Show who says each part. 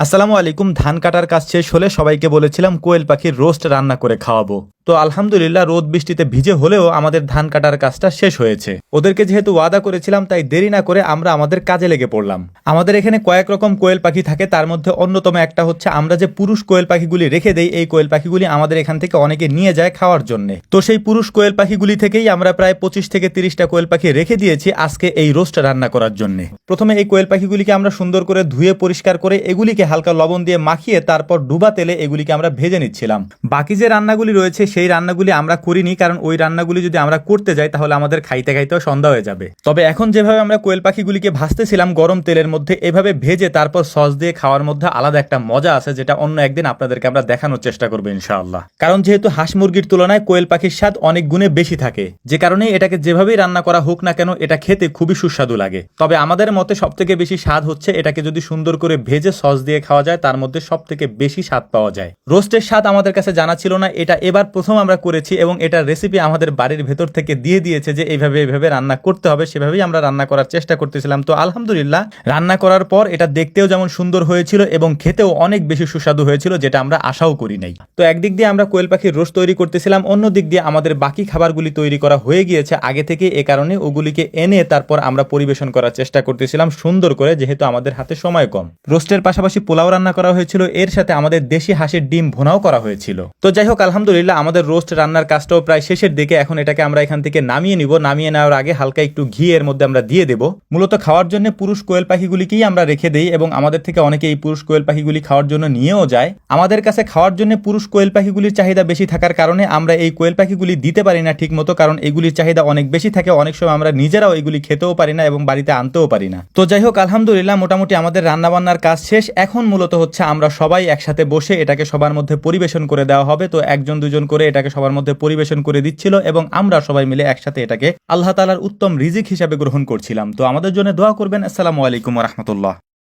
Speaker 1: আসসালামু আলাইকুম। ধান কাটার কাজ শেষ হলে সবাইকে বলেছিলাম কোয়েল পাখির রোস্ট রান্না করে খাওয়াবো। তো আলহামদুলিল্লাহ রোদ বৃষ্টিতে ভিজে হলেও আমাদের ধান কাটার কাজটা শেষ হয়েছে। ওদেরকে যেহেতু ওয়াদা করেছিলাম তাই দেরি না করে আমরা আমাদের কাজে লেগে পড়লাম। আমাদের এখানে কয়েক রকম কোয়েল পাখি থাকে, তার মধ্যে অন্যতম একটা হচ্ছে আমরা যে পুরুষ কোয়েল পাখিগুলি রেখে দেই, এই কোয়েল পাখিগুলি আমাদের এখান থেকে অনেকে নিয়ে যায় খাওয়ার জন্য। তো সেই পুরুষ কোয়েল পাখিগুলি থেকেই আমরা প্রায় 25 থেকে 30টা কোয়েল পাখি রেখে দিয়েছি আজকে এই রোস্ট রান্না করার জন্য। প্রথমে এই কোয়েল পাখিগুলিকে আমরা সুন্দর করে ধুয়ে পরিষ্কার করে এগুলিকে হালকা লবণ দিয়ে মাখিয়ে তারপর ডুবা তেলে এগুলিকে আমরা ভেজে নিচ্ছিলাম। বাকি যে রান্নাগুলি রয়েছে সেই রান্নাগুলি আমরা করিনি, কারণ ওই রান্নাগুলি যদি আমরা করতে যাই তাহলে আমাদের খাইতে খাইতেও সন্ধ্যা হয়ে যাবে। তবে এখন যেভাবে আমরা কোয়েল পাখিগুলিকে ভাজতেছিলাম গরম তেলের মধ্যে, এভাবে ভেজে তারপর সস দিয়ে খাওয়ার মধ্যে আলাদা একটা মজা আছে, যেটা অন্য একদিন আপনাদেরকে আমরা দেখানোর চেষ্টা করবো ইনশাআল্লাহ। কারণ যেহেতু হাঁস মুরগির তুলনায় কোয়েল পাখির স্বাদ অনেক গুণে বেশি থাকে, যে কারণে এটাকে যেভাবেই রান্না করা হোক না কেন এটা খেতে খুবই সুস্বাদু লাগে। তবে আমাদের মতে সব থেকে বেশি স্বাদ হচ্ছে এটাকে যদি সুন্দর করে ভেজে সস দিয়ে খাওয়া যায়, তার মধ্যে সব থেকে বেশি স্বাদ পাওয়া যায়। রোস্টের স্বাদ আমাদের কাছে জানা ছিল না, এটা এবার প্রথম আমরা করেছি এবং এটার রেসিপি আমাদের বাড়ির ভেতর থেকে দিয়ে দিয়েছে যে এইভাবে রান্না করতে হবে, সেভাবেই আমরা রান্না করার চেষ্টা করতেছিলাম। তো আলহামদুলিল্লাহ রান্না করার পর এটা দেখতেও যেমন সুন্দর হয়েছিল এবং খেতেও অনেক বেশি সুস্বাদু হয়েছিল, যেটা আমরা আশাও করি নাই। তো একদিক দিয়ে আমরা কোয়েল পাখির রোস্ট তৈরি করতেছিলাম, অন্য দিক দিয়ে আমাদের বাকি খাবারগুলি তৈরি করা হয়ে গিয়েছে আগে থেকে, এ কারণে ওগুলিকে এনে তারপর আমরা পরিবেশন করার চেষ্টা করতেছিলাম সুন্দর করে, যেহেতু আমাদের হাতে সময় কম। রোস্টের পাশাপাশি পোলাও রান্না করা হয়েছিল, এর সাথে আমাদের দেশি হাঁসের ডিম ভুনাও করা হয়েছিল। তো যাই হোক আলহামদুলিল্লাহ আমাদের রোস্ট রান্নার কাজটাও প্রায় শেষের দিকে। এখন এটাকে আমরা এখান থেকে নামিয়ে নিব। নামিয়ে নেওয়ার আগে হালকা একটু ঘি এর মধ্যে আমরা দিয়ে দেব। মূলত খাওয়ার জন্য পুরুষ কোয়েল পাখিগুলিকেই আমরা রেখে দেই এবং আমাদের থেকে অনেকে এই পুরুষ কোয়েল পাখিগুলি খাওয়ার জন্য নিয়েও যায়। আমাদের কাছে খাওয়ার জন্য পুরুষ কোয়েল পাখিগুলির চাহিদা বেশি থাকার কারণে আমরা এই কোয়েল পাখিগুলি দিতে পারি না ঠিক মতো, কারণ এগুলির চাহিদা অনেক বেশি থাকে। অনেক সময় আমরা নিজেরাও এগুলি খেতেও পারি না এবং বাড়িতে আনতেও পারি না। তো যাই হোক আলহামদুলিল্লাহ মোটামুটি আমাদের রান্নাবান্নার কাজ শেষ। এখন মূলত হচ্ছে আমরা সবাই একসাথে বসে এটাকে সবার মধ্যে পরিবেশন করে দেওয়া হবে। তো একজন দুজন করে এটাকে সবার মধ্যে পরিবেশন করে দিচ্ছিল এবং আমরা সবাই মিলে একসাথে এটাকে আল্লাহ তাআলার উত্তম রিজিক হিসাবে গ্রহণ করছিলাম। তো আমাদের জন্য দোয়া করবেন। আসসালামু আলাইকুম ওয়া রাহমাতুল্লাহ।